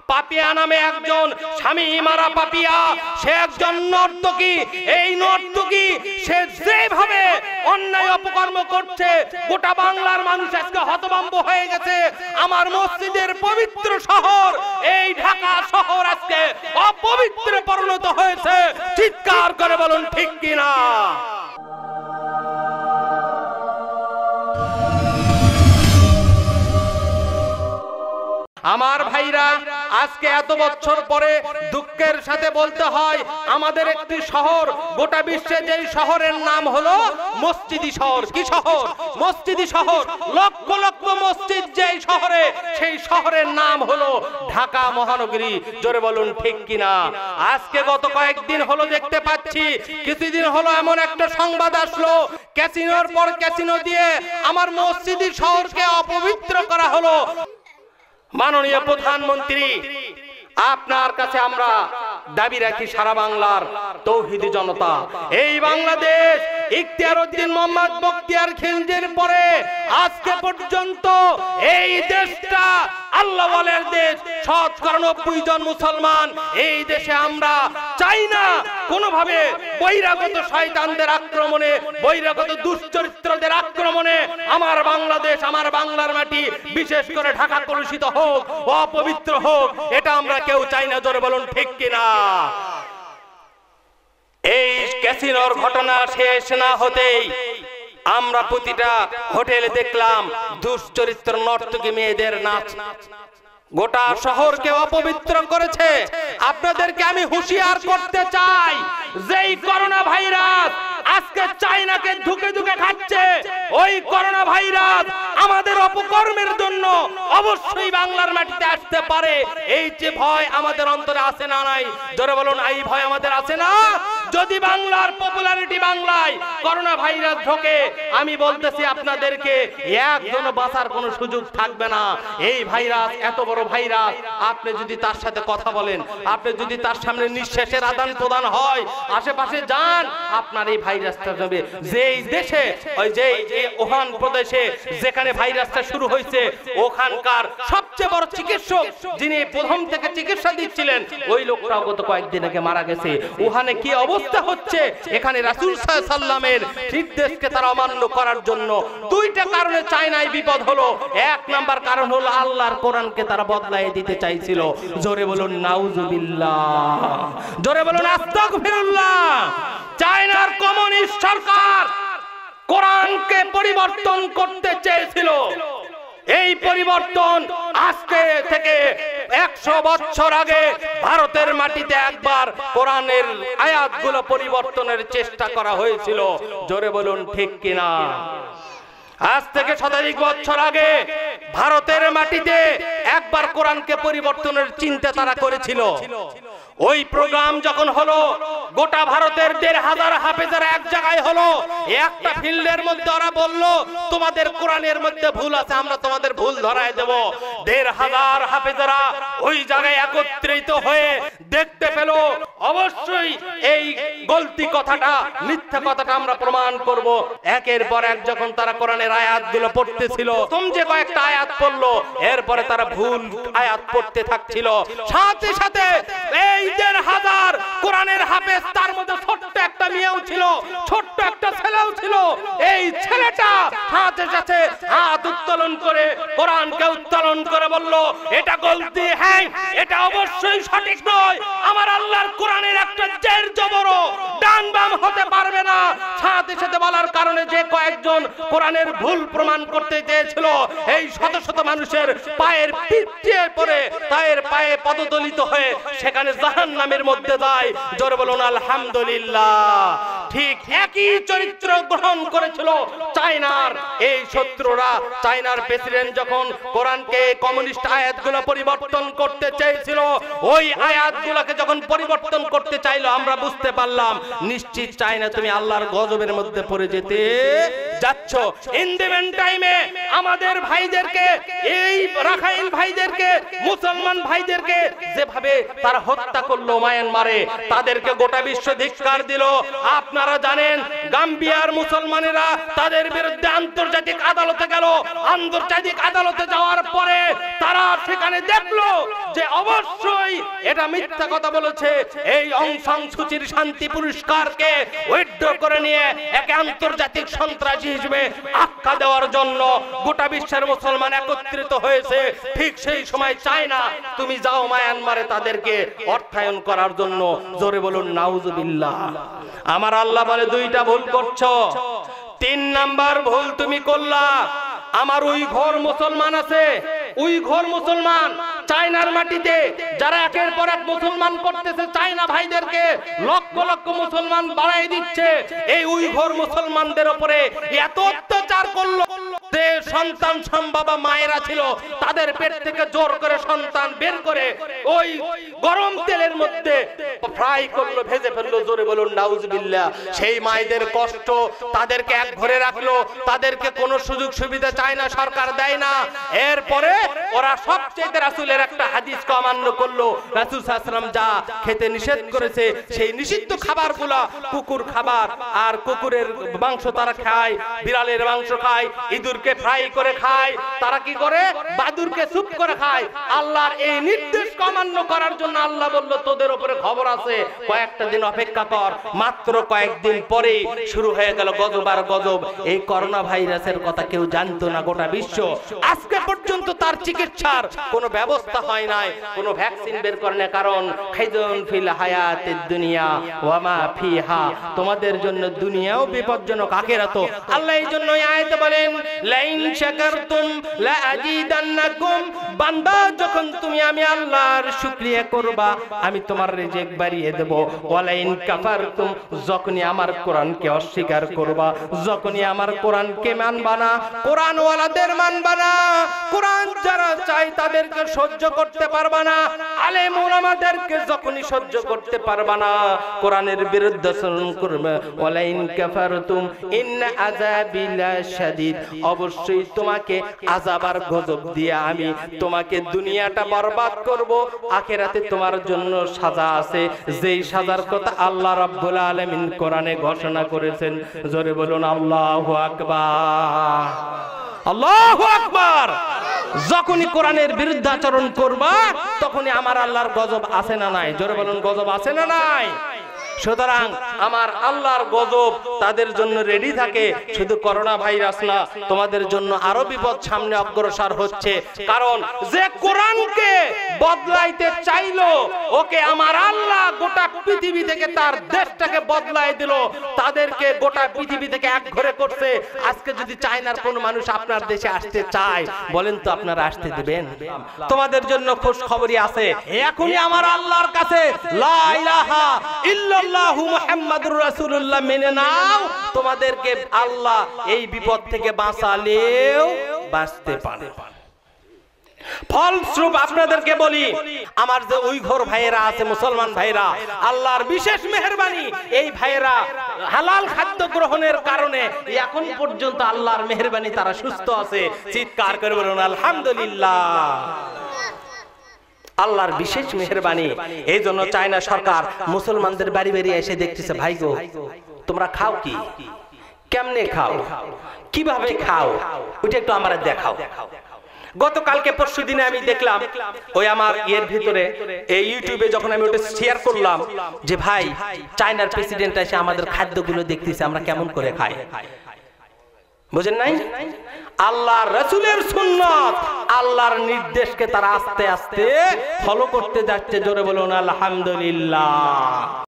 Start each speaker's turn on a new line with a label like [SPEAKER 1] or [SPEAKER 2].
[SPEAKER 1] পাপিয়া নামে একজন স্বামী মারা পাপিয়া, সে একজন নর্তকী। এই নর্তকী সে যেভাবে অন্যায় অপকর্ম করছে, গোটা বাংলার মানুষ আজকে হতভম্ব হয়ে গেছে। আমার মসজিদের পবিত্র শহর এই ঢাকা শহর আজকে অপবিত্রে পরিণত হয়েছে। চিৎকার করে বলুন ঠিক কিনা? আমার ভাইরা, আজকে এত বছর পরে দুঃখের সাথে বলতে হয়, আমাদের একটি শহর, গোটা বিশ্বে যেই শহরের নাম হলো মসজিদি শহর। কি শহর? মসজিদি শহর। লক্ষ লক্ষ মসজিদ যেই শহরে, সেই শহরের নাম হলো ঢাকা মহানগরী। জোরে বলুন ঠিক কিনা? আজকে গত কয়েকদিন হলো দেখতে পাচ্ছি, কিছুদিন হলো এমন একটা সংবাদ আসলো, ক্যাসিনোর পর ক্যাসিনো দিয়ে আমার মসজিদি শহরকে অপবিত্র করা হলো। মাননীয় প্রধানমন্ত্রী, আপনার কাছে আমরা দাবি রাখি, সারা বাংলার তৌহিদি জনতা, এই বাংলাদেশ ইখতিয়ার উদ্দিন মোহাম্মদ বখতিয়ার খিলজির পরে আজকে পর্যন্ত এই দেশটা আল্লাহওয়ালার দেশ, ৯৭ জন মুসলমান। এই দেশে আমরা চাই না কোনোভাবে বহিরাগত শয়তানদের আক্রমণে, বহিরাগত দুশ্চরিত্রদের আক্রমণে আমার বাংলাদেশ, আমার বাংলার মাটি, বিশেষ করে ঢাকা কলুষিত হোক, অপবিত্র হোক, এটা আমরা কেউ চাই না। জোরে বলুন ঠিক কিনা? এই ক্যাসিনোর ঘটনা শেষ না হতেই আমরা প্রতিটা হোটেলে দেখলাম দুশ্চরিত্র নর্তকী মেয়েদের নাচ, গোটা শহরকে অপবিত্র করেছে। আপনাদেরকে আমি হুঁশিয়ার করতে চাই, যেই করোনা ভাইরাস আজকে চায়নাকে ধুকে ধুকে খাচ্ছে, ওই করোনা ভাইরাস আমাদের অপকর্মের জন্য অবশ্যই বাংলার মাটিতে আসতে পারে। এই যে ভয় আমাদের অন্তরে আছে না নাই? জোরে বলুন, এই ভয় আমাদের আছে না? যদি বাংলার পপুলারিটি, বাংলায় করোনা ভাইরাস ঢোকে, আমি বলতেছি আপনাদেরকে একজনও বাঁচার কোনো সুযোগ থাকবে না। এই ভাইরাস এত বড় ভাইরাস, আপনি যদি তার সাথে কথা বলেন, আপনি যদি তার সামনে নিঃশ্বাসের আদান প্রদান হয়, আশেপাশে যান, আপনার এই ভাইরাসটা যাবে। যেই দেশে, ওই যে ওহান প্রদেশে যেখানে ভাইরাসটা শুরু হয়েছে, ওখানকার সবচেয়ে বড় চিকিৎসক যিনি প্রথম থেকে চিকিৎসা দিচ্ছিলেন, ওই লোকটাও গত কয়েকদিন আগে মারা গেছে। ওখানে কি অবস্থা হচ্ছে, এখানে রাসূল সাল্লাল্লাহু আলাইহি সাল্লামের নির্দেশকে তারা অমান্য করার জন্য দুইটা কারণে চায়নায় বিপদ হলো। এক নাম্বার কারণ হলো আল্লাহর কোরআনকে তারা বদলায় দিতে চাইছিল। জোরে বলুন নাউজুবিল্লাহ, জোরে বলুন আস্তাগফিরুল্লাহ। চায়নার কমিউনিস্ট সরকার কোরআনকে পরিবর্তন করতে চেয়েছিল। এই পরিবর্তন আজকে থেকে 100 বছর আগে ভারতের মাটিতে একবার কোরআনের আয়াতগুলো পরিবর্তনের চেষ্টা করা হয়েছিল। জোরে বলুন ঠিক কিনা? আজ থেকে শতাধিক বছর আগে ভারতের মাটিতে একবার কোরআনকে পরিবর্তনের চিন্তা তারা করেছিল। ওই প্রোগ্রাম যখন হলো, গোটা ভারতের ১,৫০০ হাফেজারা এক জায়গায় হলো, একটা ফিল্ডের মধ্যে ওরা বলল, তোমাদের কোরআনের মধ্যে ভুল আছে, আমরা তোমাদের ভুল ধরায় দেব। ১,৫০০ হাফেজারা ওই জায়গায় একত্রিত হয়ে দেখতে পেল, অবশ্যই এই গলতি কথাটা, মিথ্যা কথাটা আমরা প্রমাণ করব। একের পর এক যখন তারা কোরআনের আয়াতগুলো পড়তেছিল, যে কয়েকটা আয়াত পড়লো, এরপরে তারা ভুল আয়াত পড়তে থাকছিল। সাথে সাথে এই ১,৫০০ কোরআনের হাফেজ, তার মধ্যে ছোট্ট একটা মেয়েও ছিল, ছোট্ট একটা ছেলেও ছিল। এই ছেলেটা সাথে সাথে হাত উত্তোলন করে কোরআনকে উত্তোলন করে বলল, এটা গলতি, হ্যাঁ এটা অবশ্যই সঠিক নয়। আমার আল্লাহর কোরআনের একটা জের জবর ডান বাম হতে পারবে না। সাথে সাথে বলার কারণে যে কয়েকজন কোরআনের ভুল প্রমাণ করতে চেয়েছিল, এই শত শত মানুষের পায়ের পিঠিয়ে পড়ে, তাদের পায়ে পদদলিত হয়ে সেখানে জাহান্নামের মধ্যে যায়। জোরে বলুন আলহামদুলিল্লাহ। ঠিক একই চরিত্র গ্রহণ করেছিল চায়নার এই শত্রুরা। চায়নার প্রেসিডেন্ট যখন কোরআনকে কমিউনিস্ট আয়াতগুলো পরিবর্তন করতে চেয়েছিল, ওই আয়াতগুলোকে যখন পরিবর্তন করতে চাইলো, আমরা বুঝতে পারলাম নিশ্চিত চায়না তুমি আল্লাহর গজবের মধ্যে পড়ে যেতে যাচ্ছ। ইন দ্য মেন টাইমে আমাদের ভাইদেরকে, এই রাখাইন ভাইদেরকে, মুসলমান ভাইদেরকে যেভাবে তারা হত্যা করলো মায়ানমারে, তাদেরকে গোটা বিশ্ব ধিক্কার দিল। আপনারা জানেন গাম্বিয়ার মুসলমানেরা তাদের বিরুদ্ধে আন্তর্জাতিক আদালতে গেল। আন্তর্জাতিক আদালতে যাওয়ার পরে তারা সেখানে দেখলো যে অবশ্যই এটা মিথ্যা কথা বলেছে। এই অং সান সুচির শান্তি পুরস্কারকে উইথড্র করে নিয়ে একে আন্তর্জাতিক সন্ত্রাসী হিসেবে আখ্যা দেওয়ার জন্য গোটা বিশ্বের মুসলমান একত্রিত হয়েছে। ঠিক সেই সময় চায়না তুমি যাও মায়ানমারে তাদেরকে অর্থায়ন করার জন্য। জোরে বলুন নাউজুবিল্লাহ। আমার আল্লাহ বলে দুইটা ভুল করছো। 3 নাম্বার ভুল তুমি করলা। আমার উইঘুর মুসলমান আছে, উইঘুর মুসলমান চায়নার মাটিতে যারা একের পর এক মুসলমান করতেছে, চায়না ভাইদেরকে লক্ষ লক্ষ মুসলমান বাড়াই দিচ্ছে। এই উইঘুর মুসলমানদের উপরে এত অত্যাচার করলো যে সন্তান সম্ভবা মায়েরা ছিল তাদের পেট থেকে জোর করে সন্তান বের করে ওই গরম তেলের মধ্যে ফ্রাই করলো, ভেজে ফেললো। জোরে বলুন নাউজুবিল্লাহ। সেই মায়েদের কষ্ট, তাদেরকে এক ঘরে রাখলো, তাদেরকে কোনো সুযোগ সুবিধা চায়না সরকার দেয় না। এরপরে ওরা সবচেয়ে রাসূলের একটা হাদিসকে অমান্য করলো। রাসূল সাল্লাল্লাহু আলাইহি ওয়াসাল্লাম যা খেতে নিষেধ করেছে সেই নিষিদ্ধ খাবারগুলা কুকুর খাবার, আর কুকুরের মাংস তারা খায়, বিড়ালের মাংস খায়, ইঁদুরকে ফ্রাই করে খায়, তারা কি করে বাদুরকে স্যুপ করে খায়। আল্লাহর এই নির্দেশকে অমান্য করার জন্য আল্লাহ বলল তোদের উপরে খবর আছে, কয়েকটা দিন অপেক্ষা কর। মাত্র কয়েকদিন পরেই শুরু হয়ে গেল গজব আর গজব। এই করোনা ভাইরাসের কথা কেউ জানতো না গোটা বিশ্ব। আজকে পর্যন্ত তার চিকিৎসার কোনো ব্যবস্থা হয় নাই, কোনো ভ্যাকসিন বের করে না। কারণ খাইদুন ফিল হায়াতিদ দুনিয়া ওয়া মা ফিহা, তোমাদের জন্য দুনিয়াও বিপজ্জনক, আখিরাতও। আল্লাহ এই জন্য এই আয়াতে বলেন লাইন শাকারতুম লা আজিদান্নাকুম, বান্দা যখন তুমি আমি আল্লাহর শুকরিয়া করবা আমি তোমার রিজিক বাড়িয়ে দেব। ওয়ালাইন কাফারতুম, যখনই আমার কোরআনকে অস্বীকার করবা, যখনই আমার কোরআনকে মানবা না, কোরআন ওয়ালাদের মানবা না, কোরআন যারা চায় তাদেরকে সহ্য করতে পারবা না, আলেম ওলামাদেরকে যখনই সহ্য করতে পারবা না, কোরআনের বিরুদ্ধে আচরণ করবে। ওয়ালাইন কাফারতুম ইন্না আযাবি লাশাদীদ, অবশ্যই তোমাকে আযাব আর গজব দিয়ে আমি তোমাকে দুনিয়াটা বরবাদ করব, আখিরাতে তোমার জন্য সাজা আছে। যেই সাজার কথা আল্লাহ রাব্বুল আলামিন কোরআনে ঘোষণা করেছেন। জোরে বলুন আল্লাহু আকবার, আল্লাহু আকবার। যখনই কোরআনের বিরুদ্ধে আচরণ করবা তখনই আমার আল্লাহর গজব আছে না নাই? জোরে বলুন গজব আছে না নাই? সুতরাং আমার আল্লাহর গজব তাদের জন্য রেডি থাকে। শুধু করোনা ভাইরাস না, তোমাদের জন্য আরো বিপদ সামনে অগ্রসর হচ্ছে। কারণ যে কোরআনকে বদলাইতে চাইলো ওকে আমার আল্লাহ গোটা পৃথিবী থেকে তার দেশটাকে বদলাই দিল, তাদেরকে গোটা পৃথিবী থেকে এক ঘরে করছে। আজকে যদি চায়নার কোন মানুষ আপনার দেশে আসতে চায়, বলেন তো আপনারা আসতে দিবেন? তোমাদের জন্য খুশ খবরই আছে। এখনই আমার আল্লাহর কাছে লা ইলাহা ইল্লাল্লাহু মুহাম্মাদুর রাসূলুল্লাহ মেনে নাও, তোমাদেরকে আল্লাহ এই বিপদ থেকে বাঁচালেও বাঁচতে পারে। ফলস্বরূপ আপনাদেরকে বলি, আমার যে উইঘুর ভাইয়েরা আছে, মুসলমান ভাইরা, আল্লাহর বিশেষ মেহেরবানি, এই ভাইয়েরা হালাল খাদ্য গ্রহণের কারণে এখন পর্যন্ত আল্লাহর মেহেরবানি তারা সুস্থ আছে। চিৎকার করে বলুন আলহামদুলিল্লাহ। আল্লাহর বিশেষ মেহেরবানি। এই জন্য চায়না সরকার মুসলমানদের বাড়ি বাড়ি এসে দেখতেছে, ভাই গো তোমরা খাও কি, কেমনে খাও, কিভাবে খাও, ওইটা একটু আমরা দেখাও। গতকালকে পরশু দিনে আমি দেখলাম ওই আমার এর ভিতরে এই ইউটিউবে যখন আমি ওটা শেয়ার করলাম যে ভাই চায়নার প্রেসিডেন্ট এসে আমাদের খাদ্যগুলো দেখতেছে আমরা কেমন করে খাই। বুঝেন নাই? আল্লাহর রাসূলের সুন্নাত, আল্লাহর নির্দেশকে তারা আস্তে আস্তে ফলো করতে যাচ্ছে। জোরে বলুন আলহামদুলিল্লাহ।